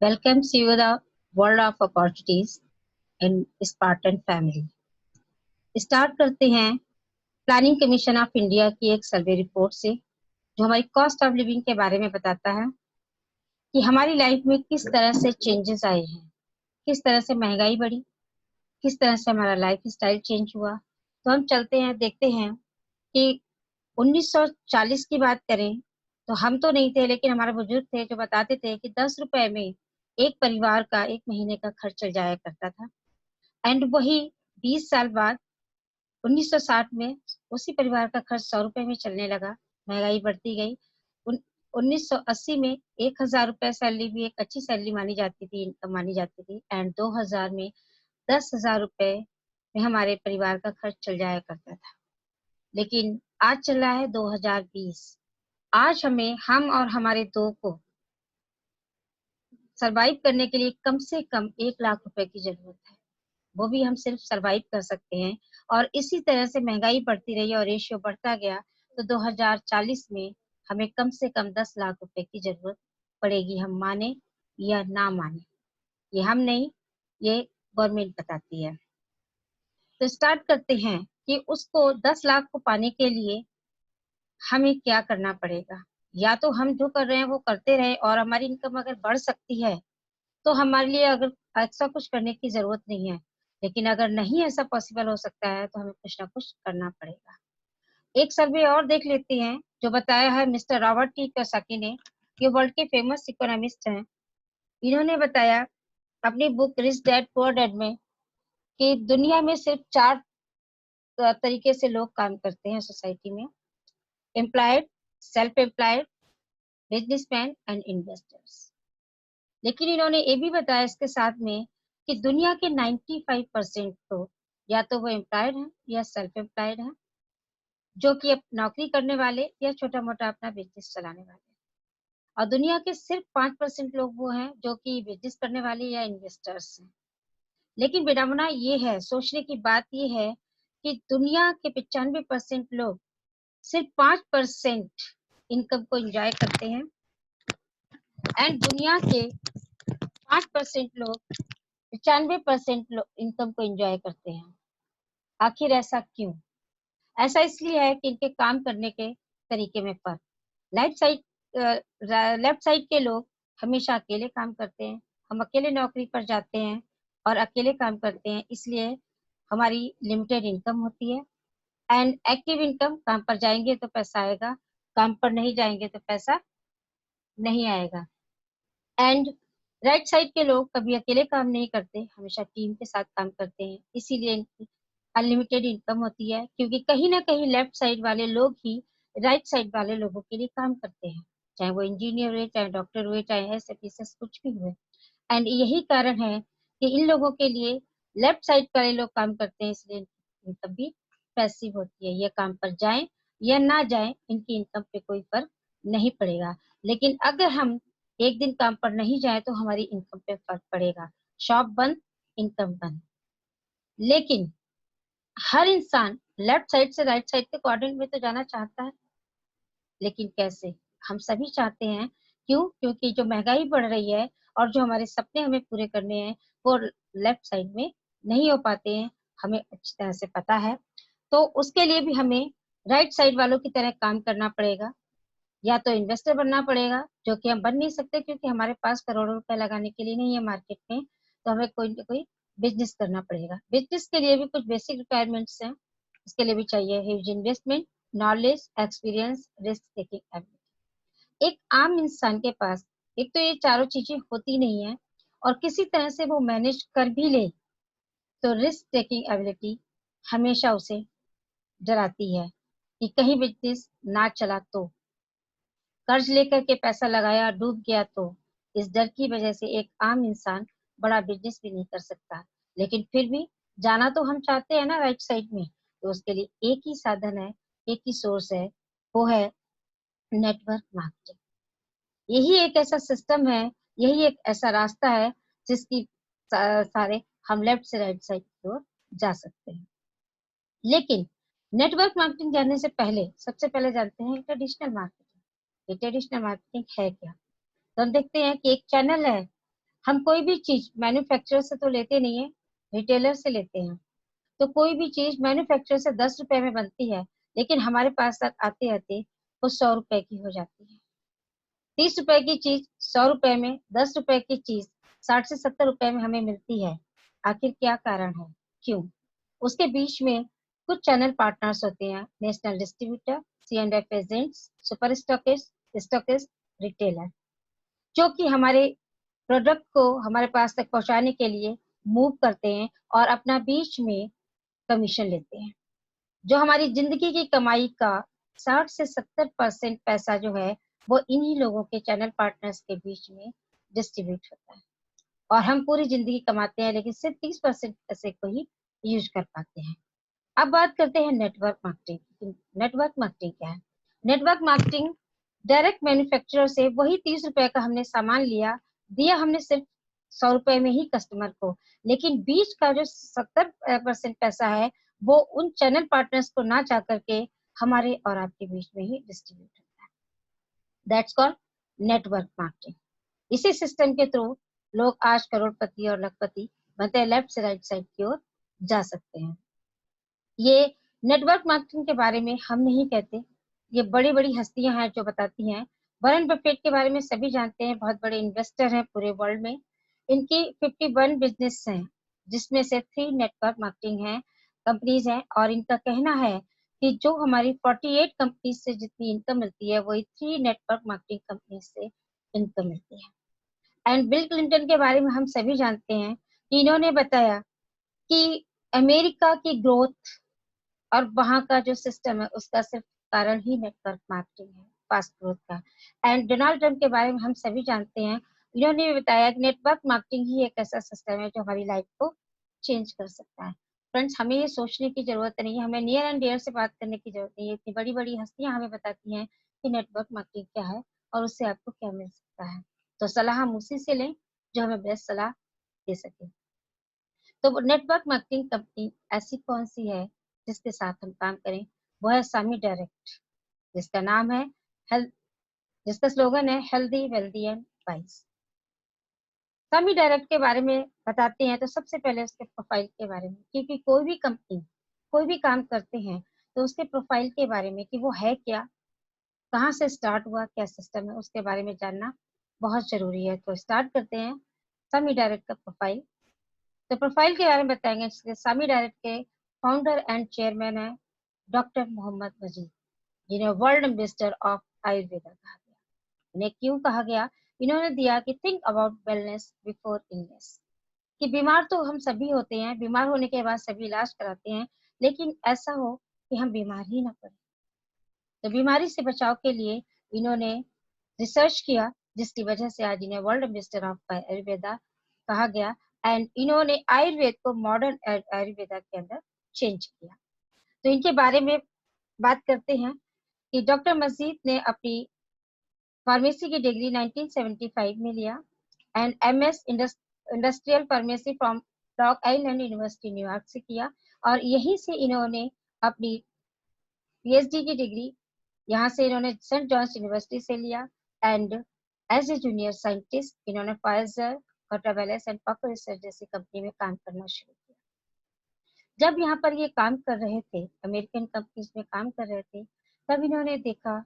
welcomes you to the world of opportunities in Spartan family. Start करते हैं planning commission of India की एक survey report से जो हमारी कॉस्ट ऑफ लिविंग के बारे में बताता है कि हमारी लाइफ में किस तरह से चेंजेस आए हैं, किस तरह से महंगाई बढ़ी, किस तरह से हमारा लाइफ स्टाइल चेंज हुआ। तो हम चलते हैं, देखते हैं कि 1940 की बात करें तो हम तो नहीं थे, लेकिन हमारे बुजुर्ग थे जो बताते थे कि 10 रुपए में एक परिवार का एक महीने का खर्च चल जाया करता था। एंड वही 20 साल बाद 1960 में उसी परिवार का खर्च 100 रुपए में चलने लगा। महंगाई बढ़ती गई। 1980 में 1000 रुपए सैलरी भी एक अच्छी सैलरी मानी जाती थी, इनकम मानी जाती थी। एंड 2000 में 10,000 रुपए में हमारे परिवार का खर्च चल जाया करता था। लेकिन आज चल रहा है 2020। आज हम और हमारे दो को सरवाइव करने के लिए कम से कम 1 लाख रुपए की जरूरत है। वो भी हम सिर्फ सरवाइव कर सकते हैं। और इसी तरह से महंगाई बढ़ती रही और रेशियो बढ़ता गया तो 2040 में हमें कम से कम 10 लाख रुपए की जरूरत पड़ेगी, हम माने या ना माने। ये हम नहीं, ये गवर्नमेंट बताती है। तो स्टार्ट करते हैं कि उसको 10 लाख को पाने के लिए हमें क्या करना पड़ेगा। या तो हम जो कर रहे हैं वो करते रहे और हमारी इनकम अगर बढ़ सकती है तो हमारे लिए अगर ऐसा कुछ करने की जरूरत नहीं है। लेकिन अगर नहीं ऐसा पॉसिबल हो सकता है तो हमें कुछ ना कुछ करना पड़ेगा। एक सर्वे और देख लेते हैं जो बताया है मिस्टर रॉबर्ट टी कियोसाकी ने। ये वर्ल्ड के फेमस इकोनॉमिस्ट हैं। इन्होंने बताया अपनी book rich dad poor dad में कि दुनिया में सिर्फ 4 तरीके से लोग काम करते हैं सोसाइटी में: employed, self employed, businessman and investors. लेकिन इन्होंने ये भी बताया इसके साथ में कि दुनिया के 95% तो या तो वो एम्प्लॉयड हैं या सेल्फ एम्प्लॉयड हैं, जो कि अब नौकरी करने वाले या छोटा मोटा अपना बिजनेस चलाने वाले हैं। और दुनिया के सिर्फ 5% लोग वो हैं जो कि बिजनेस करने वाले या इन्वेस्टर्स हैं। लेकिन विडंबना ये है, सोचने की बात ये है कि दुनिया के 95% लोग सिर्फ 5% इनकम को एंजॉय करते हैं एंड दुनिया के 5% लोग 95% लोग इनकम को एंजॉय करते हैं। आखिर ऐसा क्यों? ऐसा इसलिए है कि इनके काम करने के तरीके में फर्क। लेफ्ट साइड लेफ्ट साइड के लोग हमेशा अकेले काम करते हैं। हम अकेले नौकरी पर जाते हैं और अकेले काम करते हैं, इसलिए हमारी लिमिटेड इनकम होती है। एंड एक्टिव इनकम, काम पर जाएंगे तो पैसा आएगा, काम पर नहीं जाएंगे तो पैसा नहीं आएगा। एंड राइट साइड के लोग कभी अकेले काम नहीं करते, हमेशा टीम के साथ काम करते हैं, इसीलिए इनकी अनलिमिटेड इनकम होती है। क्योंकि कहीं ना कहीं लेफ्ट साइड वाले लोग ही राइट साइड वाले लोगों के लिए काम करते हैं, चाहे वो इंजीनियर हुए, चाहे डॉक्टर हुए, चाहे एसएफिसस कुछ भी हुए। एंड यही कारण है कि इन लोगों के लिए लेफ्ट साइड वाले लोग काम करते हैं, इसलिए इनकम भी पैसिव होती है। ये काम पर जाएं या ना जाएं, इनकी इनकम पे कोई फर्क नहीं पड़ेगा। लेकिन अगर हम एक दिन काम पर नहीं जाए तो हमारी इनकम पे फर्क पड़ेगा। शॉप बंद, इनकम बंद। लेकिन हर इंसान लेफ्ट साइड से राइट साइड के क्वाड्रेंट में तो जाना चाहता है, लेकिन कैसे? हम सभी चाहते हैं। क्यों? क्योंकि जो महंगाई बढ़ रही है और जो हमारे सपने हमें पूरे करने हैं वो लेफ्ट साइड में नहीं हो पाते हैं, हमें अच्छी तरह से पता है। तो उसके लिए भी हमें राइट साइड वालों की तरह काम करना पड़ेगा। या तो इन्वेस्टर बनना पड़ेगा, जो कि हम बन नहीं सकते क्योंकि हमारे पास करोड़ों रुपए लगाने के लिए नहीं है मार्केट में। तो हमें कोई ना कोई बिजनेस करना पड़ेगा। बिजनेस के लिए भी कुछ बेसिक रिक्वायरमेंट्स हैं। इसके लिए भी चाहिए huge investment, knowledge, experience, risk taking ability. एक आम इंसान के पास एक तो ये चारों चीजें होती नहीं है और किसी तरह से वो मैनेज कर भी ले तो रिस्क टेकिंग एबिलिटी हमेशा उसे डराती है कि कहीं बिजनेस ना चला तो, कर्ज लेकर के पैसा लगाया डूब गया तो। इस डर की वजह से एक आम इंसान बड़ा बिजनेस भी नहीं कर सकता। लेकिन फिर भी जाना तो हम चाहते हैं ना राइट साइड में। तो उसके लिए एक ही साधन है, एक ही सोर्स है, वो है नेटवर्क मार्केटिंग। यही एक ऐसा सिस्टम है, यही एक ऐसा रास्ता है जिसकी सारे हम लेफ्ट से राइट साइड की ओर जा सकते हैं। लेकिन नेटवर्क मार्केटिंग जानने से पहले सबसे पहले जानते हैं ट्रेडिशनल मार्केटिंग। ये ट्रेडिशनल मार्केटिंग है क्या? तो हम देखते हैं कि एक चैनल है हम कोई भी चीज मैन्युफैक्चरर से तो लेते नहीं है, रिटेलर से लेते हैं। तो कोई भी चीज मैन्युफैक्चरर से 10 रुपए में बनती है, लेकिन हमारे पास तक आते आते वो 100 रुपए की हो जाती है। 30 रुपए की चीज 100 रुपए में, 10 रुपए की चीज 60 से 70 रुपए में हमें मिलती है। आखिर क्या कारण है, क्यों? उसके बीच में कुछ चैनल पार्टनर्स होते हैं, national distributor, C&F agents, super stockist, stockist, retailer, जो कि हमारे प्रोडक्ट को हमारे पास तक पहुंचाने के लिए मूव करते हैं और अपना बीच में कमीशन लेते हैं। जो हमारी जिंदगी की कमाई का 60 से 70% पैसा जो है वो इन्हीं लोगों के चैनल पार्टनर्स के बीच में डिस्ट्रीब्यूट होता है। और हम पूरी जिंदगी कमाते हैं, लेकिन सिर्फ 30% पैसे को ही यूज कर पाते हैं। अब बात करते हैं नेटवर्क मार्केटिंग। नेटवर्क मार्केटिंग क्या है? नेटवर्क मार्केटिंग डायरेक्ट मैन्युफैक्चरर से वही 30 रुपए का हमने सामान लिया, दिया हमने सिर्फ 100 रुपए में ही कस्टमर को, लेकिन बीच का जो 70% पैसा है वो उन चैनल पार्टनर्स को ना जा करके हमारे और आपके बीच में ही डिस्ट्रीब्यूट होता है। That's called network marketing. इसी सिस्टम के थ्रू लोग आज करोड़पति और लखपति बनते हैं, लेफ्ट से राइट साइड की ओर जा सकते हैं। ये नेटवर्क मार्केटिंग के बारे में हम नहीं कहते, ये बड़ी बड़ी हस्तियां हैं जो बताती हैं। वॉरेन बफेट के बारे में सभी जानते हैं, बहुत बड़े इन्वेस्टर हैं पूरे वर्ल्ड में। इनकी 51 बिजनेस हैं, जिसमें से 3 नेटवर्क मार्केटिंग हैं, कंपनीज हैं। और इनका कहना है कि जो हमारी 48 कंपनीज से जितनी इनकम मिलती है वही 3 नेटवर्क मार्केटिंग कंपनीज से इनकम मिलती है। एंड बिल क्लिंटन के बारे में हम सभी जानते हैं कि इन्होंने बताया कि अमेरिका की ग्रोथ और वहाँ का जो सिस्टम है उसका सिर्फ कारण ही नेटवर्क मार्केटिंग है, फास्ट ग्रोथ का। एंड डोनाल्ड ट्रंप के बारे में हम सभी जानते हैं, इन्होंने भी बताया कि नेटवर्क मार्केटिंग ही एक ऐसा सिस्टम है जो हमारी लाइफ को चेंज कर सकता है। फ्रेंड्स, हमें ये सोचने की जरूरत नहीं है, हमें नियर एंड डियर से बात करने की जरूरत नहीं है। इतनी बड़ी बड़ी हस्तियां हमें बताती हैं कि नेटवर्क मार्केटिंग क्या है और उससे आपको क्या मिल सकता है। तो सलाह हम उसी से लें जो हमें बेस्ट सलाह दे सके। तो नेटवर्क मार्केटिंग कंपनी ऐसी कौन सी है जिसके साथ हम काम करें? वो है सामी डायरेक्ट, जिसका नाम है हेल्थ, जिसका स्लोगन है healthy wealthy and wise. Sami direct के बारे में बताते हैं तो सबसे पहले उसके प्रोफाइल के बारे में, क्योंकि कोई भी कंपनी कोई भी काम करते हैं तो उसके प्रोफाइल के बारे में कि वो है क्या, कहाँ से स्टार्ट हुआ, क्या सिस्टम है, उसके बारे में जानना बहुत जरूरी है। तो स्टार्ट करते हैं सामी डायरेक्ट का प्रोफाइल। तो प्रोफाइल के बारे में बताएंगे। सामी डायरेक्ट के फाउंडर एंड चेयरमैन है डॉक्टर मोहम्मद मजीद, जिन्हें वर्ल्ड एम्बेसडर ऑफ आयुर्वेदा कहा गया। इन्हें क्यों कहा गया? इन्होंने दिया कि think about wellness before illness, कि बीमार तो हम सभी होते हैं, बीमार होने के बाद सभी इलाज कराते हैं, लेकिन ऐसा हो कि हम बीमार ही ना पड़े। तो बीमारी से बचाव के लिए इन्होंने रिसर्च किया, जिसकी वजह से आज इन्हें वर्ल्ड एम्बेसडर ऑफ आयुर्वेदा कहा गया। एंड इन्होंने आयुर्वेद को मॉडर्न आयुर्वेदा के अंदर चेंज किया। तो इनके बारे में बात करते हैं कि डॉक्टर मजीद ने अपनी फार्मेसी की डिग्री 1975 में लिया and MS industrial pharmacy from long island university New York से किया। और यहीं से इन्होंने अपनी PhD की डिग्री यहाँ से इन्होंने सेंट जॉन्स यूनिवर्सिटी से लिया। And as a junior scientist इन्होंने फाइजर, कॉटरवेलेस एंड पॉकर रिसर्च जैसी कंपनी में काम करना शुरू किया। जब यहाँ पर ये काम कर रहे थे, अमेरिकन कंपनीज में काम कर रहे थे, तब इन्होंने देखा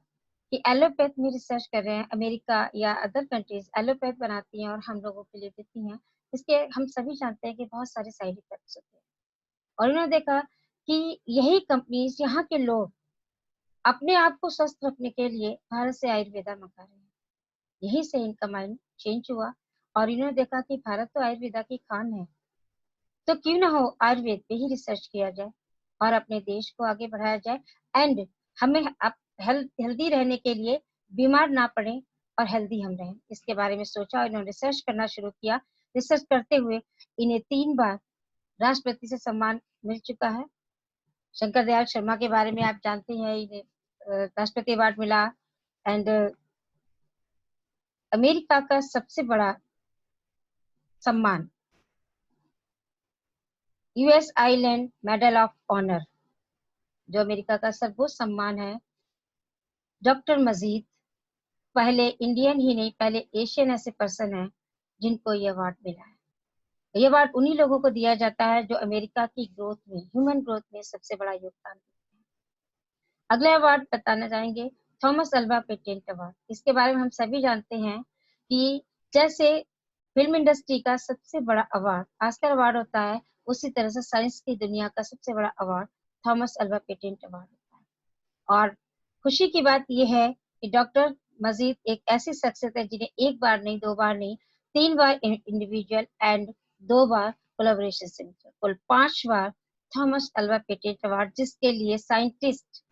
कि एलोपैथ में रिसर्च कर रहे हैं। अमेरिका या अदर कंट्रीज एलोपैथ बनाती हैं और हम लोगों के लिए देती हैं, इसके हम सभी जानते हैं कि बहुत सारे साइड इफेक्ट्स होते हैं। और इन्होंने देखा कि यही कंपनीज, यहाँ के लोग अपने आप को स्वस्थ रखने के लिए भारत से आयुर्वेदा मंगा रहे हैं। यही से इनका माइंड चेंज हुआ और इन्होंने देखा कि भारत तो आयुर्वेदा की खान है, तो क्यों ना हो आयुर्वेद पे ही रिसर्च किया जाए और अपने देश को आगे बढ़ाया जाए। एंड हमें हेल्दी रहने के लिए बीमार ना पड़े और हेल्दी हम रहें, इसके बारे में सोचा और इन्होंने रिसर्च करना शुरू किया। रिसर्च करते हुए इन्हें 3 बार राष्ट्रपति से सम्मान मिल चुका है। शंकर दयाल शर्मा के बारे में आप जानते हैं, इन्हें राष्ट्रपति अवार्ड मिला। एंड अमेरिका का सबसे बड़ा सम्मान US island medal of honor, जो अमेरिका का सर्वोच्च सम्मान है, डॉक्टर मजीद पहले इंडियन ही नहीं, पहले एशियन ऐसे पर्सन है जिनको ये अवार्ड मिला है। ये अवार्ड उन्हीं लोगों को दिया जाता है जो अमेरिका की ग्रोथ में, ह्यूमन ग्रोथ में सबसे बड़ा योगदान देते हैं। अगला अवार्ड बताना चाहेंगे थॉमस अल्वा पेटेंट अवार्ड। इसके बारे में हम सभी जानते हैं कि जैसे फिल्म इंडस्ट्री का सबसे बड़ा अवार्ड ऑस्कर अवार्ड होता है, उसी तरह से साइंस की दुनिया का सबसे बड़ा award Thomas Alva patent award होता है। और खुशी की बात यह है कि डॉक्टर मजीद एक ऐसी शख्सियत है जिन्हें एक बार नहीं, दो बार नहीं, 3 बार इंडिविजुअल एंड 2 बार कोलैबोरेशन से मिला, कुल 5 बार थॉमस अल्वा पेटेंट अवार्ड, जिसके लिए साइंटिस्ट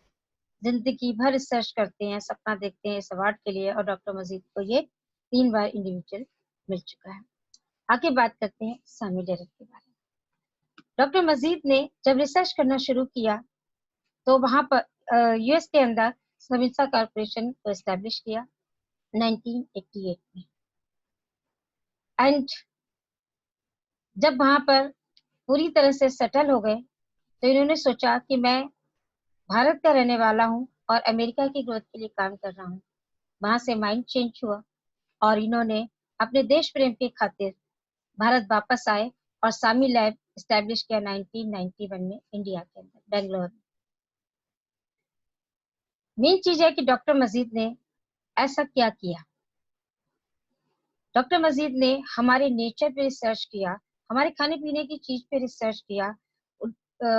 जिंदगी भर रिसर्च करते हैं, सपना देखते हैं इस अवार्ड के लिए, और डॉक्टर मजीद को ये 3 बार इंडिविजुअल मिल चुका है। आगे बात करते हैं सामी डेरेक के बारे में। डॉक्टर मजीद ने जब रिसर्च करना शुरू किया तो वहां पर यूएस के अंदर समिसा कॉर्पोरेशन को एस्टेब्लिश किया 1988 में। एंड जब वहां पर पूरी तरह से सेटल हो गए तो इन्होंने सोचा कि मैं भारत का रहने वाला हूँ और अमेरिका की ग्रोथ के लिए काम कर रहा हूँ। वहां से माइंड चेंज हुआ और इन्होंने अपने देश प्रेम की खातिर भारत वापस आए और सामी लैब एस्टेब्लिश किया 1991 में इंडिया के अंदर, बेंगलोर में। मेन चीज है कि डॉक्टर मजीद ने ऐसा क्या किया। डॉक्टर मजीद ने हमारे नेचर पे रिसर्च किया, हमारे खाने पीने की चीज पे रिसर्च किया,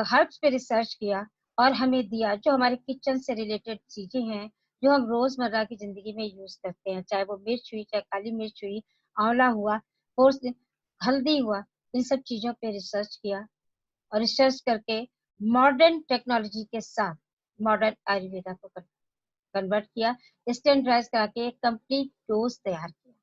हर्ब्स पे रिसर्च किया और हमें दिया जो हमारे किचन से रिलेटेड चीजें हैं, जो हम रोजमर्रा की जिंदगी में यूज करते हैं, चाहे वो मिर्च हुई, चाहे काली मिर्च हुई, आंवला हुआ, हल्दी हुआ, इन सब चीजों पे रिसर्च किया और रिसर्च करके मॉडर्न टेक्नोलॉजी के साथ मॉडर्न आयुर्वेदा को कन्वर्ट किया, स्टैंडर्डाइज करा के एक कंप्लीट डोज तैयार किया।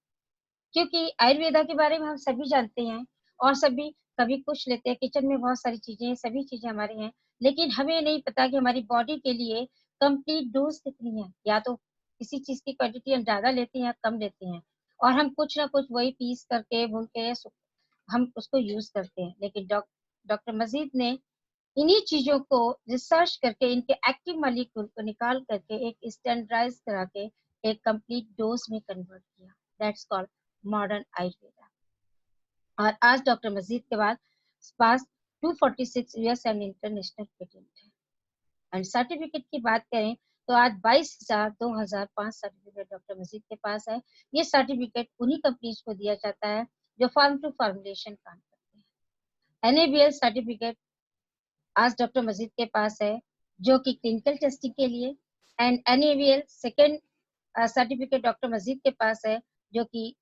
क्योंकि आयुर्वेदा के बारे में हम सभी जानते हैं और सभी कभी कुछ लेते हैं, किचन में बहुत सारी चीजें हैं, सभी चीजें हमारी हैं, लेकिन हमें नहीं पता कि हमारी बॉडी के लिए कंप्लीट डोज कितनी है। या तो किसी चीज की क्वांटिटी हम ज्यादा लेते हैं या कम लेते हैं, और हम कुछ ना कुछ वही पीस करके भून के हम उसको यूज करते हैं। लेकिन डॉक्टर मजीद ने इन्हीं चीजों को रिसर्च करके इनके एक्टिव मॉलिक्यूल को निकाल करके एक स्टैंडर्डाइज करा के एक कंप्लीट डोज में कन्वर्ट किया। That's called modern Ayurveda. और आज डॉक्टर मजीद के पास 246 यूएस एंड इंटरनेशनल पेटेंट है। एंड सर्टिफिकेट की बात करें तो आज 22,005 सर्टिफिकेट डॉक्टर मजीद के पास है। ये सर्टिफिकेट उन्हीं कंपनीज को दिया जाता है जो फार्म टू फार्मुलेशन काम करते हैं। एनएबीएल सर्टिफिकेट आज डॉक्टर मजीद के पास है जो कि क्लिनिकल टेस्टिंग के लिए, and NABL second certificate doctor Majeed के पास है जो कि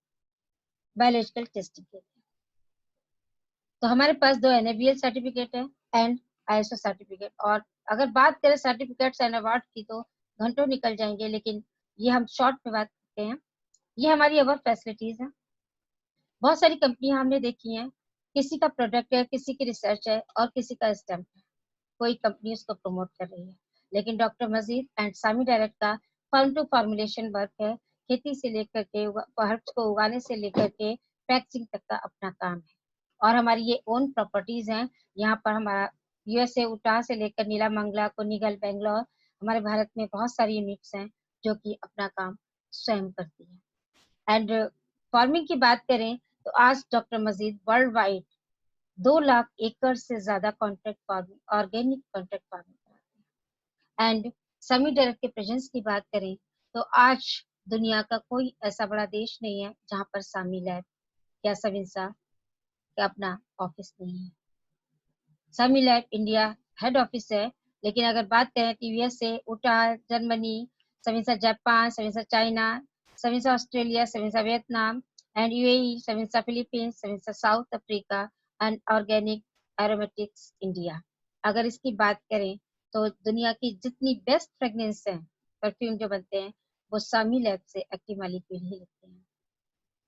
बायोलॉजिकल टेस्टिंग के लिए। तो हमारे पास 2 एनएबीएल सर्टिफिकेट है एंड आईएसओ सर्टिफिकेट। और अगर बात करें सर्टिफिकेट्स एंड अवार्ड की तो घंटों निकल जाएंगे, लेकिन ये हम शॉर्ट में बात करते हैं। ये हमारी अवर फैसिलिटीज है। बहुत सारी कंपनियां हमने देखी हैं, किसी का प्रोडक्ट है, किसी की रिसर्च है और किसी का स्टैम्प है, कोई कंपनी उसको प्रमोट कर रही है। लेकिन doctor Majeed and Sami direct का फार्म टू फार्मुलेशन वर्क है, खेती से लेकर के हर्ब्स को उगाने से लेकर के पैकेजिंग तक का अपना काम है। और हमारी ये ओन प्रॉपर्टीज हैं। यहाँ पर हमारा यूएसए उटा से लेकर नीलामंगला, कुनिगल, बेंगलोर, हमारे भारत में बहुत सारी यूनिट्स हैं जो कि अपना काम स्वयं करती है। एंड फार्मिंग की बात करें तो आज डॉक्टर मजीद वर्ल्ड वाइड 2 लाख एकड़ से ज्यादा contract farming, organic contract farming कराते हैं। एंड समी डायरेक्ट के प्रेजेंस की बात करें तो आज दुनिया का कोई ऐसा बड़ा देश नहीं है जहां पर सामी लैब या सविंसा का अपना ऑफिस नहीं है। Sami lab India head office है, लेकिन अगर बात करें तो USA, Utah, Germany, Sabinsa Japan, Sabinsa China, Sabinsa Australia, Sabinsa Vietnam and UAE, Sabinsa Philippines, Sabinsa South Africa and organic aromatics India. अगर इसकी बात करें तो दुनिया की जितनी बेस्ट फ्रेगनेंस है, परफ्यूम जो बनते हैं, वो सामी लैब से एक्टिव मॉलिक्यूल ही लेते हैं।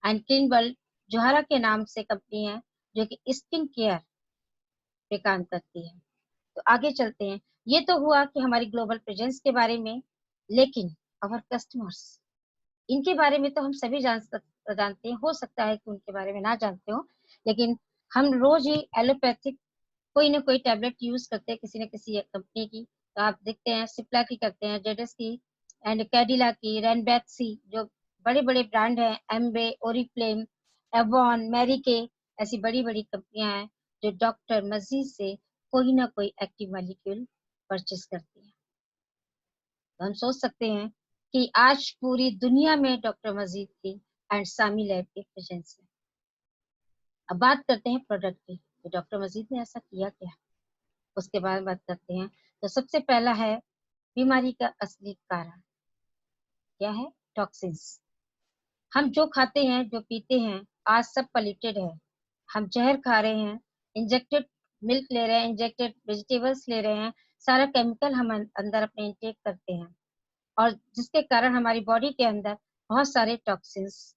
एंड क्लीन वर्ल्ड जोहारा के नाम से कंपनी है जो कि स्किन केयर पे काम करती है। तो आगे चलते हैं। ये तो हुआ कि हमारी ग्लोबल प्रेजेंस के बारे में, लेकिन अवर कस्टमर्स, इनके बारे में तो हम सभी जानते हैं। हो सकता है कि उनके बारे में ना जानते हो, लेकिन हम रोज ही एलोपैथिक कोई ना कोई टैबलेट यूज करते हैं किसी न किसी कंपनी की। तो आप देखते हैं सिप्ला की करते हैं, जेडस की एंड कैडिला की, रैनबैक्सी, जो बड़े बड़े ब्रांड हैं, एम्बे, ओरिफ्लेम एवॉन, मैरी के, ऐसी बड़ी-बड़ी कंपनियां हैं जो डॉक्टर मजीद से कोई ना कोई एक्टिव मॉलिक्यूल परचेज करती हैं। तो हम सोच सकते हैं कि आज पूरी दुनिया में डॉक्टर मजीद की एंड सामी लैब की प्रेजेंस है। अब बात करते हैं प्रोडक्ट की, तो डॉक्टर मजीद ने ऐसा किया क्या, उसके बाद बात करते हैं। तो सबसे पहला है बीमारी का असली कारण क्या है, टॉक्सिन्स। हम जो खाते हैं, जो पीते हैं, आज सब पॉल्यूटेड है। हम जहर खा रहे हैं, इंजेक्टेड मिल्क ले रहे हैं, इंजेक्टेड वेजिटेबल्स ले रहे हैं, सारा केमिकल हम अंदर अपने इंटेक करते हैं, और जिसके कारण हमारी बॉडी के अंदर बहुत सारे टॉक्सिन्स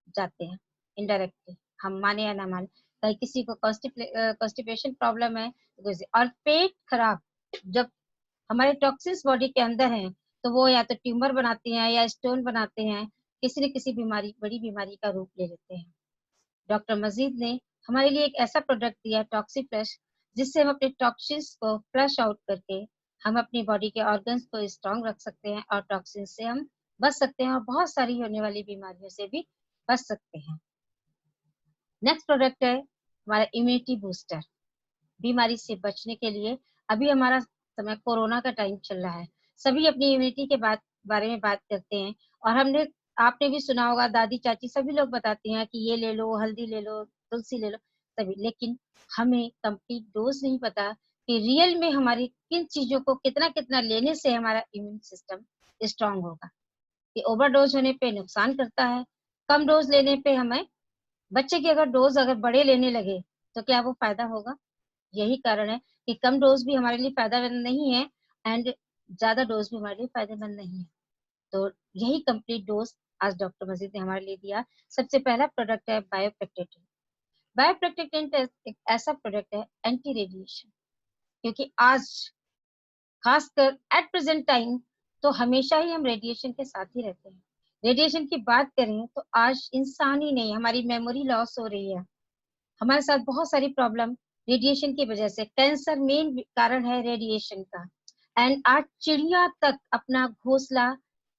जाते हैं इनडायरेक्टली, हम माने या ना माने। कहीं किसी को कॉन्स्टिपेशन प्रॉब्लम है, और पेट खराब, जब हमारे टॉक्सिन्स बॉडी के अंदर हैं, तो वो या तो ट्यूमर बनाते हैं या स्टोन बनाते हैं, किसी न किसी बीमारी, बड़ी बीमारी का रूप ले लेते हैं। डॉक्टर मजीद ने हमारे लिए एक ऐसा प्रोडक्ट दिया टॉक्सी फ्लश, जिससे हम अपने टॉक्सिन्स को फ्लश आउट करके हम अपनी बॉडी के ऑर्गन्स को स्ट्रांग रख सकते हैं, और टॉक्सिन से हम बच सकते हैं, और बहुत सारी होने वाली बीमारियों से भी बच सकते हैं। नेक्स्ट प्रोडक्ट है हमारा इम्यूनिटी बूस्टर। बीमारी से बचने के लिए, अभी हमारा समय कोरोना का टाइम चल रहा है, सभी अपनी इम्यूनिटी के बारे में बात करते हैं, और आपने भी सुना होगा, दादी चाची सभी लोग बताते हैं कि ये ले लो, हल्दी ले लो, तुलसी ले लो, सभी। लेकिन हमें कंप्लीट डोज नहीं पता कि रियल में हमारी किन चीजों को कितना कितना लेने से हमारा इम्यून सिस्टम स्ट्रांग होगा। कि ओवरडोज होने पे नुकसान करता है, कम डोज लेने पे हमें, बच्चे की अगर डोज अगर बड़े लेने लगे तो क्या वो फायदा होगा। यही कारण है कि कम डोज भी हमारे लिए फायदेमंद नहीं है, एंड ज्यादा डोज भी हमारे लिए फायदेमंद नहीं है। तो यही कंप्लीट डोज आज डॉक्टर मजीद ने हमारे लिए दिया। सबसे पहला प्रोडक्ट है बायोप्रोटेक्टेंट। बायोप्रोटेक्टेंट एक ऐसा प्रोडक्ट है एंटी रेडिएशन, क्योंकि आज खासकर एट प्रेजेंट टाइम तो हमेशा ही हम रेडिएशन के साथ ही रहते हैं। रेडिएशन की बात करें तो आज इंसान ही नहीं, हमारी मेमोरी लॉस हो रही है, हमारे साथ बहुत सारी प्रॉब्लम रेडिएशन की वजह से। कैंसर मेन कारण है रेडिएशन का, एंड आज चिड़िया तक अपना घोंसला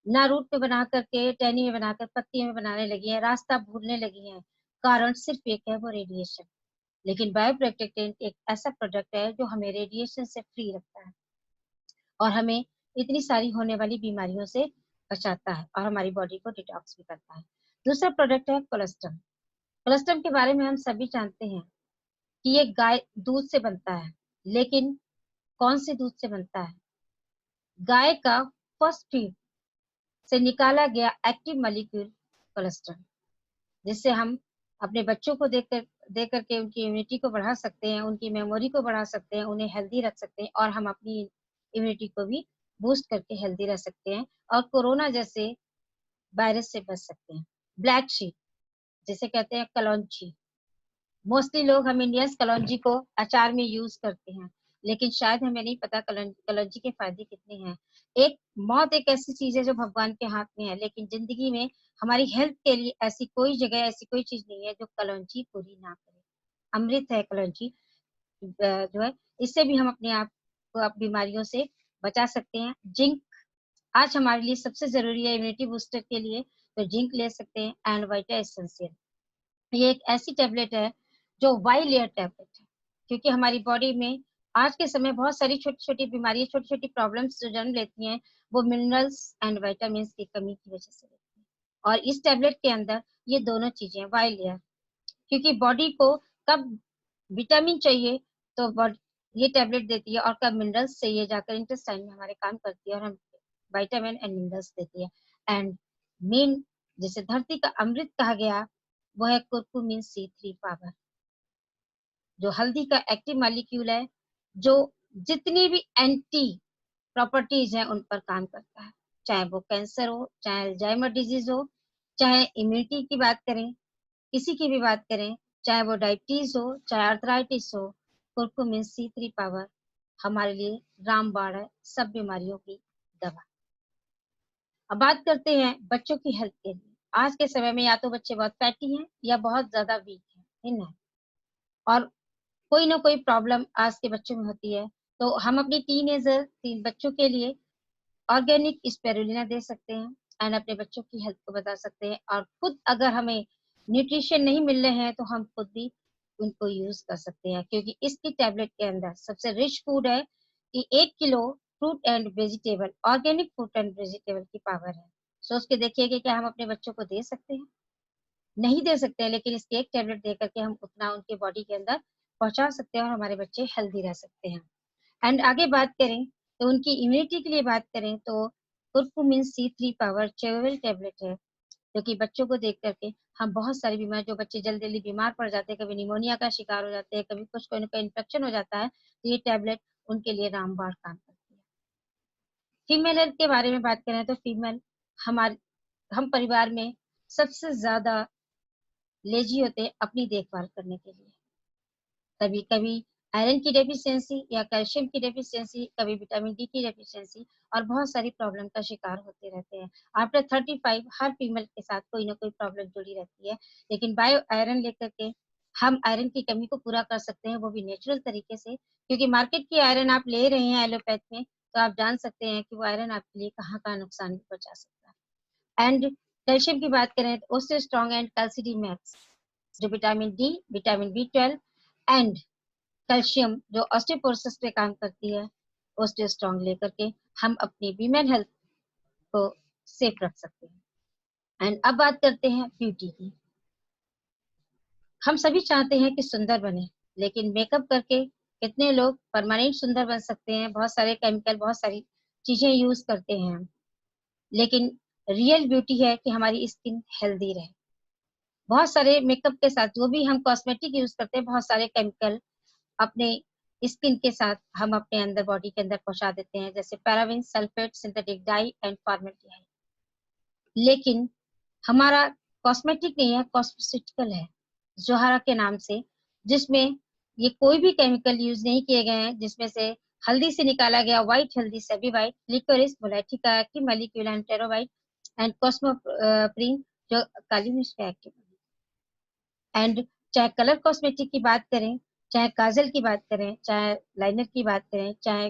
ना रूट पे बना करके, टहनी में बनाकर, पत्ती में बनाने लगी है, रास्ता भूलने लगी है, कारण सिर्फ एक है, वो रेडिएशन। लेकिन बायोप्रोटेक्टेंट एक ऐसा प्रोडक्ट है जो हमें रेडिएशन से फ्री रखता है, और हमें इतनी सारी होने वाली बीमारियों से बचाता है, और हमारी बॉडी को डिटॉक्स भी करता है। दूसरा प्रोडक्ट है कोलेस्ट्रम। कोलेस्ट्रम के बारे में हम सभी जानते हैं कि ये गाय दूध से बनता है, लेकिन कौन से दूध से बनता है, गाय का फर्स्ट फीड से निकाला गया एक्टिव मॉलिक्यूल कोलेस्ट्रॉल, जिससे हम अपने बच्चों को दे करके उनकी इम्यूनिटी को बढ़ा सकते हैं, उनकी मेमोरी को बढ़ा सकते हैं, उन्हें हेल्दी रख सकते हैं, और हम अपनी इम्यूनिटी को भी बूस्ट करके हेल्दी रह सकते हैं, और कोरोना जैसे वायरस से बच सकते हैं। ब्लैक शीप जिसे कहते हैं कलौंजी, मोस्टली लोग, हम इंडियंस कलौंजी को अचार में यूज करते हैं, लेकिन शायद हमें नहीं पता कलौंजी के फायदे कितने हैं। एक मौत एक ऐसी चीज है जो भगवान के हाथ में है, लेकिन जिंदगी में हमारी हेल्थ के लिए ऐसी कोई जगह, ऐसी कोई चीज नहीं है जो कलौंजी पूरी ना करे। अमृत है कलौंजी, जो है, इससे भी हम अपने आप को बीमारियों से बचा सकते हैं। जिंक आज हमारे लिए सबसे जरूरी है इम्यूनिटी बूस्टर के लिए, तो जिंक ले सकते हैं। एंड वाइटा एसेंशियल, ये एक ऐसी टेबलेट है जो वाई लेयर टेबलेट है, क्योंकि हमारी बॉडी में आज के समय बहुत सारी छोटी छोटी बीमारियां, छोटी छोटी प्रॉब्लम्स जो जन्म लेती हैं, वो मिनरल्स एंड विटामिन की कमी की वजह से लेती हैं। और इस टेबलेट के अंदर ये दोनों चीजें वाई लेयर, क्योंकि बॉडी को कब विटामिन चाहिए तो ये टेबलेट देती है, और कब मिनरल्स चाहिए जाकर इंटेस्टाइन में हमारे काम करती है, और हम विटामिन एंड मिनरल्स देती है। एंड मेन, जिसे धरती का अमृत कहा गया, वो है कुरकुमिन C3 पावर, जो हल्दी का एक्टिव मॉलिक्यूल है, जो जितनी भी एंटी प्रॉपर्टीज हैं उन पर काम करता है, चाहे वो कैंसर हो, चाहे अल्जाइमर डिजीज हो, चाहे इम्यूनिटी की बात करें, किसी की भी बात करें, चाहे वो डायबिटीज हो, चाहे आर्थराइटिस हो, कुरकुमिन C3 पावर हमारे लिए रामबाण है, सब बीमारियों की दवा। अब बात करते हैं बच्चों की हेल्थ के लिए। आज के समय में या तो बच्चे बहुत फैटी हैं या बहुत ज्यादा वीक हैं, इन है, और कोई ना कोई प्रॉब्लम आज के बच्चों में होती है। तो हम अपनी टीनेजर बच्चों के लिए ऑर्गेनिक स्पिरुलिना दे सकते हैं, एंड अपने बच्चों की हेल्थ को बता सकते हैं। और खुद अगर हमें न्यूट्रिशन नहीं मिल रहे हैं तो हम खुद भी उनको यूज कर सकते हैं, क्योंकि इसकी टैबलेट के अंदर सबसे रिच फूड है कि 1 kilo fruit and vegetable, organic fruit and vegetable की पावर है। सोच के देखिए कि क्या हम अपने बच्चों को दे सकते हैं? नहीं दे सकते हैं, लेकिन इसकी एक टैबलेट दे करके हम उतना उनके बॉडी के अंदर पहुंचा सकते हैं और हमारे बच्चे हेल्दी रह सकते हैं। एंड आगे बात करें तो उनकी इम्यूनिटी के लिए बात करें तो कुरकुमिन C3 पावर चेवेबल टैबलेट है, जो कि बच्चों को देख करके हम बहुत सारी बीमारी, जो बच्चे जल्दी जल्दी बीमार पड़ जाते हैं, कभी निमोनिया का शिकार हो जाते हैं, कभी कुछ कोई ना कोई इन्फेक्शन हो जाता है, तो ये टैबलेट उनके लिए रामबाण काम करती है। फीमेल हेल्थ के बारे में बात करें तो फीमेल हमारे हम परिवार में सबसे ज्यादा लेजी होते हैं अपनी देखभाल करने के लिए। कभी कभी आयरन की डेफिशिएंसी या कैल्शियम की डेफिशिएंसी, कभी विटामिन डी की डेफिशिएंसी, और बहुत सारी प्रॉब्लम का शिकार होते रहते हैं। आफ्टर 35 हर फीमेल के साथ कोई ना कोई प्रॉब्लम जुड़ी रहती है, लेकिन बायो आयरन लेकर के हम आयरन की कमी को पूरा कर सकते हैं, वो भी नेचुरल तरीके से, क्योंकि मार्केट की आयरन आप ले रहे हैं एलोपैथ में, तो आप जान सकते हैं कि वो आयरन आपके लिए कहाँ कहाँ नुकसान भी पहुंचा सकता है। एंड कैल्शियम की बात करें तो उससे स्ट्रॉन्ग एंड कैल्सिडी मैक्स, जो vitamin D, vitamin B12 and calcium जो ऑस्टियोपोरोसिस पे काम करती है, ऑस्टियो स्ट्रॉन्ग लेकर के हम अपनी वीमेन हेल्थ को सेफ रख सकते हैं। एंड अब बात करते हैं ब्यूटी की। हम सभी चाहते हैं कि सुंदर बने, लेकिन मेकअप करके कितने लोग परमानेंट सुंदर बन सकते हैं? बहुत सारे केमिकल, बहुत सारी चीजें यूज करते हैं हम, लेकिन रियल ब्यूटी है कि हमारी स्किन हेल्दी रहे। बहुत सारे मेकअप के साथ जो भी हम कॉस्मेटिक यूज करते हैं, बहुत सारे केमिकल अपने स्किन के साथ हम अपने अंदर बॉडी के अंदर पहुंचा देते हैं, जैसे paraben, sulphate, synthetic die and formaldehyde. लेकिन हमारा कॉस्मेटिक नहीं है, कॉस्मेटिकल है, जोहरा के नाम से, जिसमें ये कोई भी केमिकल यूज नहीं किए गए हैं, जिसमें से हल्दी से निकाला गया व्हाइट हल्दी, सभी व्हाइट, लिकोरिस, मोलैठिका एक्टिव मॉलिक्यूल एंड टेरोवाइट एंड कॉस्मोप्रिन जो काली मिर्च का एक्टिव। एंड चाहे कलर कॉस्मेटिक की बात करें, चाहे काजल की बात करें, चाहे लाइनर की बात करें, चाहे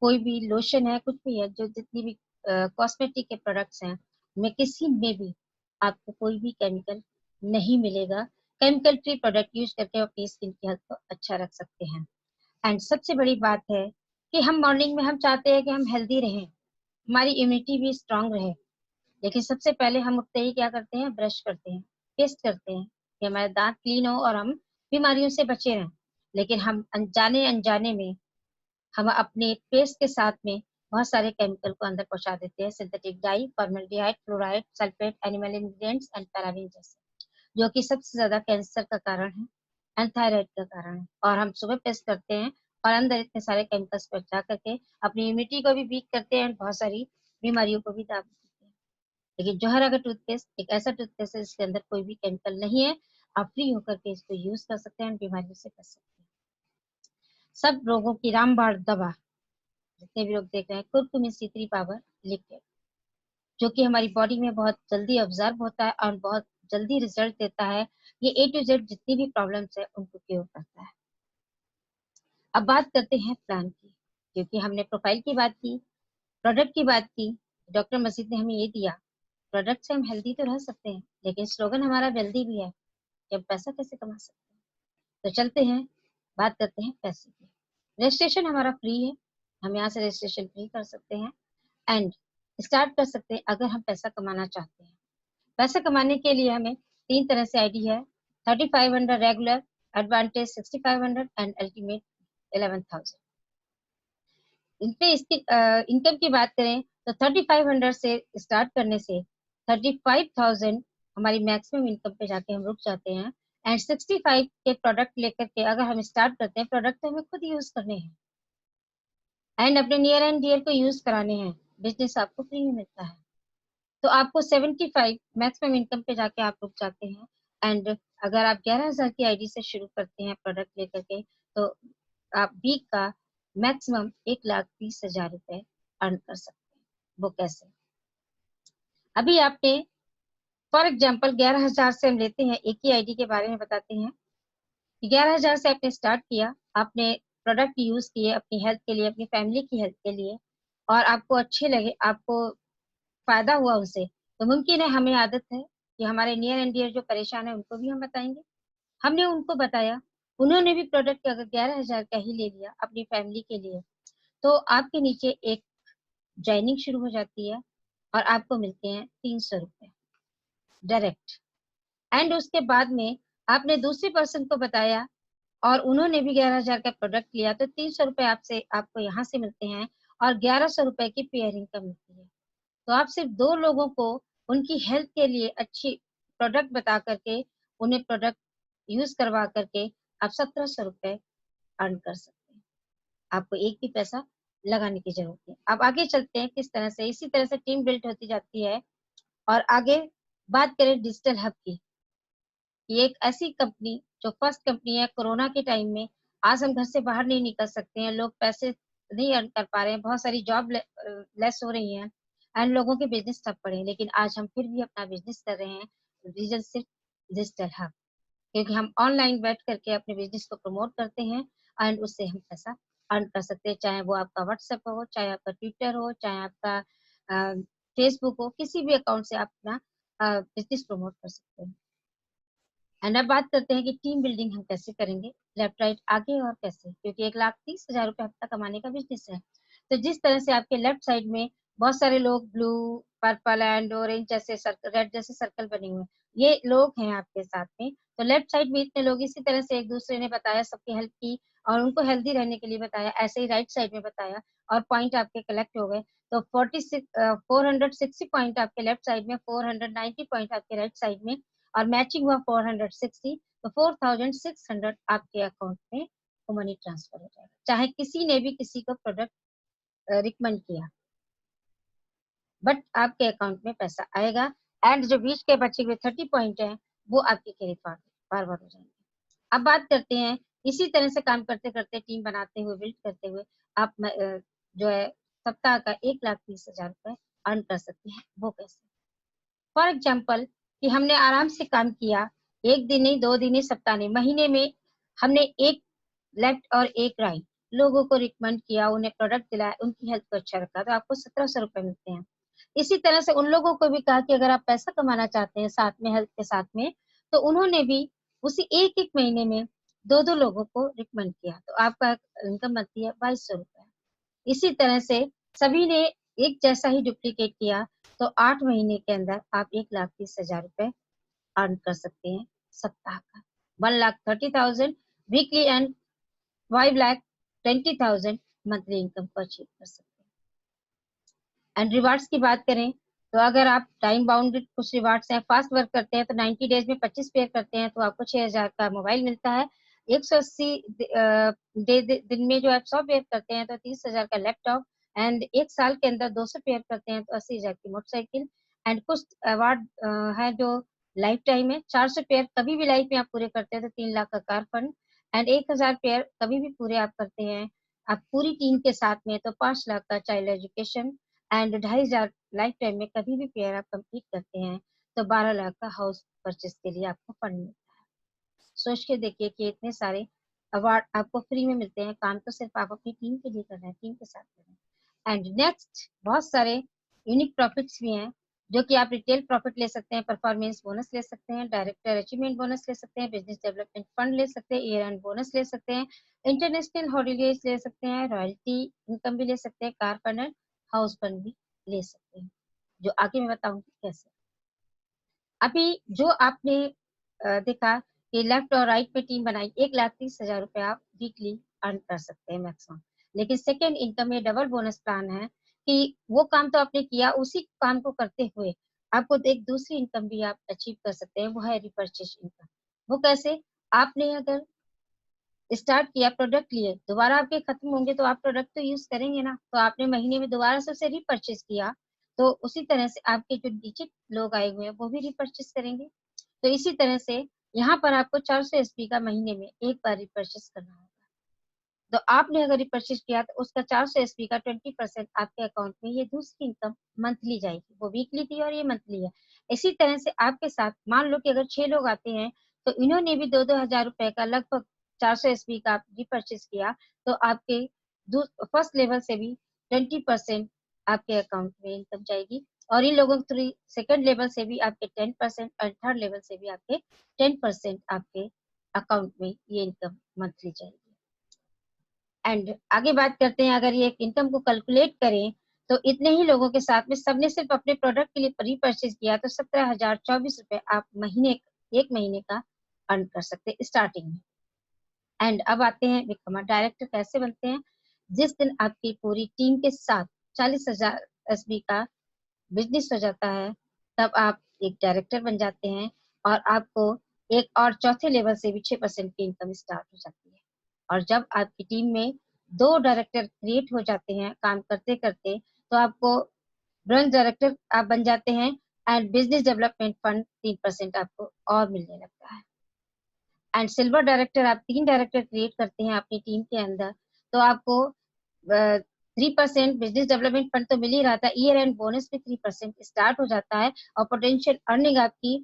कोई भी लोशन है, कुछ भी है, जो जितनी भी कॉस्मेटिक के प्रोडक्ट्स हैं, उनमें किसी में भी आपको कोई भी केमिकल नहीं मिलेगा। केमिकल फ्री प्रोडक्ट यूज करके अपनी स्किन की हेल्थ को अच्छा रख सकते हैं। एंड सबसे बड़ी बात है कि हम मॉर्निंग में हम चाहते हैं कि हम हेल्दी रहें, हमारी इम्यूनिटी भी स्ट्रांग रहे, लेकिन सबसे पहले हम उठते ही क्या करते हैं? ब्रश करते हैं, पेस्ट करते हैं कि हमारे दांत क्लीन हो और हम बीमारियों से बचे रहें। लेकिन हम अनजाने अनजाने में हम अपने पेस्ट के साथ में बहुत सारे केमिकल को अंदर पहुंचा देते हैं, synthetic die, formaldehyde, fluoride, sulphate, animal ingredients and paraben जैसे, जो कि सबसे ज्यादा कैंसर का कारण है एंड थायराइड का कारण है। और हम सुबह पेस्ट करते हैं और अंदर इतने सारे केमिकल्स पहुंचा करके अपनी इम्यूनिटी को भी वीक करते हैं और बहुत सारी बीमारियों को भी दाब देते हैं। लेकिन जोहरा का टूथपेस्ट एक ऐसा टूथपेस्ट है जिसके अंदर कोई भी केमिकल नहीं है, आप फ्री होकर के इसको यूज कर सकते हैं और बीमारियों से बच सकते हैं। सब रोगों की रामबाण दवा, जितने भी लोग देख रहे हैं, कुरकुमिन C3 पावर लिक्विड, जो कि हमारी बॉडी में बहुत जल्दी ऑब्जर्व होता है और बहुत जल्दी रिजल्ट देता है। ये A to Z जितनी भी प्रॉब्लम्स है उनको क्योर करता है। अब बात करते हैं प्लान की, क्योंकि हमने प्रोफाइल की बात की, प्रोडक्ट की बात की, डॉक्टर मसीद ने हमें ये दिया, प्रोडक्ट से हम हेल्दी तो रह सकते हैं, लेकिन स्लोगन हमारा वेल्दी भी है कि हम पैसा कैसे कमा सकते हैं। तो चलते हैं, बात करते हैं पैसे की। रजिस्ट्रेशन हमारा फ्री है, हम यहाँ से रजिस्ट्रेशन फ्री कर सकते हैं एंड स्टार्ट कर सकते हैं अगर हम पैसा कमाना चाहते हैं। पैसा कमाने के लिए हमें 3 तरह से आईडी है, 3500 रेगुलर, एडवांटेज 6500 एंड अल्टीमेट 11,000। इनपे इसकी इनकम की बात करें तो 3500 से स्टार्ट करने से 35,000 हमारी मैक्सिमम इनकम पे जाके हम रुक जाते हैं। एंड 65 के प्रोडक्ट लेकर के अगर हम स्टार्ट करते हैं, प्रोडक्ट तो हमें खुद यूज करने हैं एंड अपने नियर एंड डियर को यूज कराने हैं, बिजनेस आपको फ्री में मिलता है। तो आपको 75 मैक्सिमम इनकम पे जाके आप रुक जाते हैं। एंड अगर आप 11,000 की आईडी से शुरू करते हैं प्रोडक्ट लेकर के, तो आप वीक का मैक्सिमम 1,30,000 रुपए अर्न कर सकते हैं। वो कैसे? अभी आपने फॉर एग्जाम्पल 11,000 से हम लेते हैं, एक ही आईडी के बारे में बताते हैं कि 11,000 से आपने स्टार्ट किया, आपने प्रोडक्ट यूज किए अपनी हेल्थ के लिए, अपनी फैमिली की हेल्थ के लिए, और आपको अच्छे लगे, आपको फायदा हुआ उनसे, तो मुमकिन है हमें आदत है कि हमारे नियर एंड डियर जो परेशान है उनको भी हम बताएँगे। हमने उनको बताया, उन्होंने भी प्रोडक्ट अगर 11,000 का ही ले लिया अपनी फैमिली के लिए, तो आपके नीचे एक जॉइनिंग शुरू हो जाती है और आपको मिलते हैं 300 रुपए डायरेक्ट। एंड उसके बाद में आपने दूसरी पर्सन को बताया और उन्होंने भी 11,000 का प्रोडक्ट लिया, तो 300 रुपए आपसे आपको यहाँ से मिलते हैं और 1100 रुपए की पेयर इनकम मिलती है। तो आप सिर्फ 2 लोगों को उनकी हेल्थ के लिए अच्छी प्रोडक्ट बता करके, उन्हें प्रोडक्ट यूज़ करवा करके आप 1700 रुपए अर्न कर सकते हैं। आपको एक भी पैसा लगाने की ज़रूरत नहीं। अब आगे चलते हैं किस तरह से, इसी तरह से टीम बिल्ड होती जाती है और आगे बात करें डिजिटल हब की। ये एक ऐसी कंपनी जो फर्स्ट कंपनी है कोरोना के टाइम में। आज हम घर से बाहर नहीं निकल सकते हैं, लोग पैसे नहीं अर्न कर पा रहे हैं, बहुत सारी जॉब लेस हो रही हैं एंड लोगों के बिज़नेस ठप पड़े हैं, लेकिन आज हम फिर भी अपना बिज़नेस कर रहे हैं, रीज़न सिर्फ डिजिटल हब। क्योंकि हम ऑनलाइन बैठ करके अपने बिज़नेस को प्रमोट करते हैं एंड उससे हम पैसा अर्न कर सकते हैं, चाहे वो आपका व्हाट्सएप हो, चाहे आपका ट्विटर हो, चाहे आपका फेसबुक हो, किसी भी अकाउंट से आप अपना बिज़नेस प्रमोट कर सकते हैं। एंड अब बात करते हैं कि टीम बिल्डिंग हम कैसे करेंगे, लेफ्ट राइट आगे और कैसे, क्योंकि 1,30,000 रुपए हफ्ता कमाने का बिजनेस है। तो जिस तरह से आपके लेफ्ट साइड में बहुत सारे लोग ब्लू, पर्पल एंड ऑरेंज जैसे सर्कल, रेड जैसे सर्कल बने हुए हैं, ये लोग हैं आपके साथ में। तो लेफ्ट साइड में इतने लोग इसी तरह से एक दूसरे ने बताया, सबकी हेल्प की और उनको हेल्दी रहने के लिए बताया, ऐसे ही राइट साइड में बताया और पॉइंट आपके कलेक्ट हो गए। तो 460 पॉइंट आपके लेफ्ट साइड में, 490 पॉइंट आपके राइट साइड में और मैचिंग हुआ 460, तो 4,600 आपके अकाउंट में वो मनी ट्रांसफर हो जाएगा, चाहे किसी ने भी किसी को प्रोडक्ट रिकमेंड किया, बट आपके अकाउंट में पैसा आएगा एंड जो बीच के बचे हुए 30 पॉइंट हैं वो आपके क्रेडिट फॉरवर्ड हो जाएंगे। अब बात करते हैं, इसी तरह से काम करते करते, टीम बनाते हुए, बिल्ड करते हुए आप जो है सप्ताह का 1,30,000 रुपए अर्न कर सकते हैं। वो कैसे? फॉर एग्जाम्पल कि हमने आराम से काम किया, 1 दिन नहीं, 2 दिन नहीं, सप्ताह नहीं, महीने में हमने एक लेफ्ट और एक राइट लोगों को रिकमेंड किया, उन्हें प्रोडक्ट दिलाया, उनकी हेल्थ को अच्छा रखा, तो आपको 1,700 रुपए मिलते हैं। इसी तरह से उन लोगों को भी कहा कि अगर आप पैसा कमाना चाहते हैं साथ में हेल्थ के साथ में, तो उन्होंने भी उसी एक-एक महीने में 2-2 लोगों को रिकमेंड किया, तो आपका इनकम बनती है 2,200 रुपए। इसी तरह से सभी ने एक जैसा ही डुप्लीकेट किया, तो 8 महीने के अंदर आप 1,30,000 रुपए अर्न कर सकते हैं सप्ताह का। 1,30,000 वीकली एंड 5,20,000 मंथली इनकम को अचीव कर सकते हैं। एंड रिवार्ड्स की बात करें, तो अगर आप टाइम बाउंडेड कुछ रिवार्ड्स हैं, फास्ट वर्क करते हैं तो 90 डेज में 25 पेयर करते हैं तो आपको 6,000 का मोबाइल मिलता है। 180 दिन में जो आप 100 पेयर करते हैं तो 30,000 का लैपटॉप एंड 1 साल के अंदर 200 पेयर करते हैं तो 80,000 की मोटरसाइकिल। एंड कुछ अवार्ड है जो लाइफ टाइम है, 400 पेयर कभी भी लाइफ में आप पूरे करते हैं तो 3 लाख का कार फंड एंड 1,000 पेयर कभी भी पूरे आप करते हैं आप पूरी टीम के साथ में तो 5 लाख का child education and 2,500 life time में कभी भी पेयर आप कंप्लीट करते हैं तो 12 लाख का हाउस परचेज के लिए आपको फंड मिलता है। सोच के देखिए कि इतने सारे अवार्ड आपको फ्री में मिलते हैं, काम तो सिर्फ आप अपनी टीम के लिए कर रहे हैं, टीम के साथ कर रहे हैं। एंड नेक्स्ट बहुत सारे यूनिक प्रॉफिट्स भी हैं जो कि आप रिटेल प्रॉफिट ले सकते हैं, परफॉर्मेंस बोनस ले सकते हैं, डायरेक्टर अचीवमेंट बोनस ले सकते हैं, बिजनेस डेवलपमेंट फंड ले सकते हैं, ईयर एंड बोनस ले सकते हैं, इंटरनेशनल हॉलीडेज ले सकते हैं, रॉयल्टी इनकम भी ले सकते हैं, car fund and house fund भी ले सकते हैं, जो आगे मैं बताऊंगी कैसे। अभी जो आपने देखा कि लेफ्ट और राइट पे टीम बनाई, 1,30,000 रुपए आप वीकली अर्न कर सकते हैं मैक्सिमम। लेकिन सेकेंड इनकम में डबल बोनस प्लान है कि वो काम तो आपने किया, उसी काम को करते हुए आपको एक दूसरी इनकम भी आप अचीव कर सकते हैं, वो है रिपर्चेज इनकम। वो कैसे? आपने अगर स्टार्ट किया, प्रोडक्ट लिए, दोबारा आपके खत्म होंगे तो आप प्रोडक्ट तो यूज करेंगे ना, तो आपने महीने में दोबारा से उसे रीपरचेज किया, तो उसी तरह से आपके जो नीचे लोग आए हुए हैं वो भी रीपरचेज करेंगे। तो इसी तरह से यहाँ पर आपको 400 एसपी का महीने में एक बार रिपरचेज करना होगा। तो आपने अगर रिपरचेज किया तो उसका 400 एसपी का 20% आपके अकाउंट में, ये दूसरी इनकम मंथली जाएगी, वो वीकली थी और ये मंथली है। इसी तरह से आपके साथ मान लो कि अगर 6 लोग आते हैं तो इन्होंने भी 2-2 हज़ार रुपए का लगभग 400 एसपी का रिपरचेज किया, तो आपके फर्स्ट लेवल से भी 20% आपके अकाउंट में इनकम जाएगी और इन लोगों के थ्रू सेकंड लेवल से भी आपके 10% और थर्ड लेवल से भी आपके 10% आपके अकाउंट में ये इनकम मंथली जाएगी। एंड आगे बात करते हैं, अगर ये इनकम को कैलकुलेट करें तो इतने ही लोगों के साथ में सबने सिर्फ अपने प्रोडक्ट के लिए प्री परचेज किया तो 17,024 रुपए आप एक महीने का अर्न कर सकते हैं स्टार्टिंग में। एंड अब आते हैं बिकम डायरेक्टर कैसे बनते हैं। जिस दिन आपकी पूरी टीम के साथ 40,000 SB का बिजनेस हो जाता है तब आप एक डायरेक्टर बन जाते हैं और आपको एक और चौथे लेवल से भी 6% की इनकम स्टार्ट हो जाती है। और जब आपकी टीम में 2 डायरेक्टर क्रिएट हो जाते हैं काम करते करते तो आपको ब्रांच डायरेक्टर आप बन जाते हैं एंड बिजनेस डेवलपमेंट फंड 3% आपको और मिलने लगता है। एंड सिल्वर डायरेक्टर आप 3 डायरेक्टर क्रिएट करते हैं अपनी टीम के अंदर तो आपको 3% बिजनेस डेवलपमेंट फंड तो मिल ही रहा था, ईयर एंड बोनस भी 3% स्टार्ट हो जाता है और पोटेंशियल अर्निंग आपकी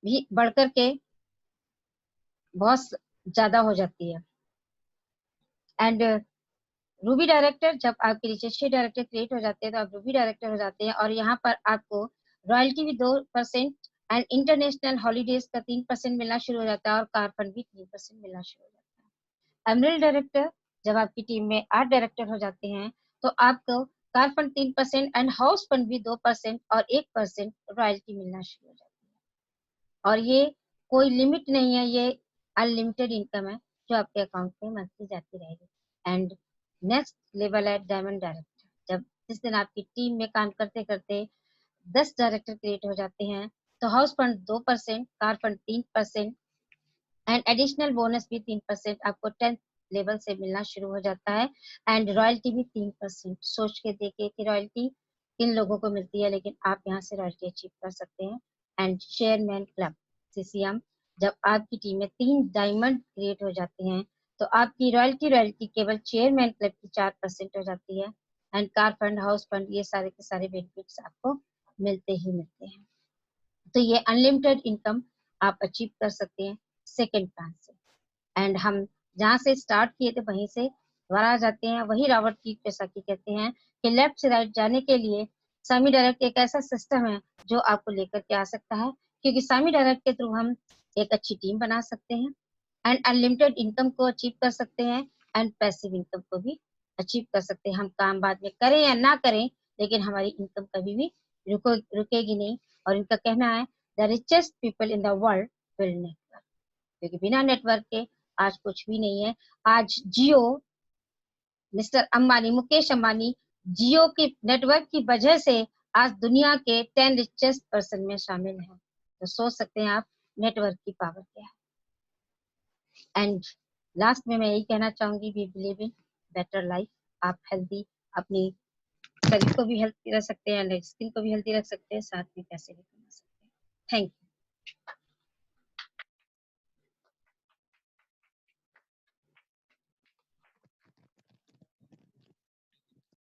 भी बढ़कर के बहुत ज्यादा हो जाती है। एंड रूबी डायरेक्टर जब आपके नीचे 6 डायरेक्टर क्रिएट हो जाते हैं तो आप रूबी डायरेक्टर हो जाते हैं और यहाँ पर आपको रॉयल्टी भी 2% एंड इंटरनेशनल हॉलीडेज का 3% मिलना शुरू हो जाता है और कार फंड भी 3% मिलना शुरू हो जाता है। एमरल्ड डायरेक्टर जब आपकी टीम में 8 डायरेक्टर हो जाते हैं तो आपको car fund 3% and house fund भी 2% और 1% रॉयल्टी मिलना शुरू हो जाती है। और ये कोई लिमिट नहीं है, ये अनलिमिटेड इनकम है जो आपके अकाउंट में मंथली जाती रहेगी। एंड नेक्स्ट लेवल है डायमंड डायरेक्टर। जब जिस दिन आपकी टीम में काम करते करते 10 डायरेक्टर क्रिएट हो जाते हैं तो house fund 2%, car fund 3% and additional bonus भी 3% आपको 10th लेवल से मिलना शुरू हो जाता है एंड रॉयल्टी भी 3%। सोच के देखिए कि रॉयल्टी किन लोगों को मिलती है, लेकिन आप यहाँ से रॉयल्टी अचीव कर सकते हैं। एंड चेयरमैन क्लब CCM जब आपकी टीम में 3 डायमंड क्रिएट हो जाते हैं तो आपकी रॉयल्टी केवल चेयरमैन क्लब की 4% हो जाती है and car fund, house fund, ये सारे के सारे बेनिफिट्स आपको मिलते ही मिलते हैं। तो ये अनलिमिटेड इनकम आप अचीव कर सकते हैं सेकेंड प्लान से। एंड हम जहाँ से स्टार्ट किए थे वहीं से दोबारा आ जाते हैं। वही रॉबर्ट कियोसाकी कहते हैं कि लेफ्ट से राइट जाने के लिए सामी डायरेक्ट एक ऐसा सिस्टम है जो आपको लेकर के आ सकता है, क्योंकि सामी डायरेक्ट के थ्रू हम एक अच्छी टीम बना सकते हैं एंड अनलिमिटेड इनकम को अचीव कर सकते हैं एंड पैसिव इनकम को भी अचीव कर सकते हैं। हम काम बाद में करें या ना करें लेकिन हमारी इनकम कभी भी रुकेगी नहीं। और इनका कहना है the richest people in the world will network, क्योंकि बिना नेटवर्क के आज कुछ भी नहीं है। आज जियो, मिस्टर अंबानी, मुकेश अंबानी जियो की नेटवर्क की वजह से आज दुनिया के 10 रिचेस्ट पर्सन में शामिल हैं। तो सोच सकते हैं आप नेटवर्क की पावर क्या है। एंड लास्ट में मैं यही कहना चाहूंगी, we believe in better life. आप हेल्दी, अपनी शरीर को भी हेल्थी रख सकते हैं, स्किन को भी हेल्थी रख सकते हैं, साथ में पैसे भी कमा सकते हैं। Thank you.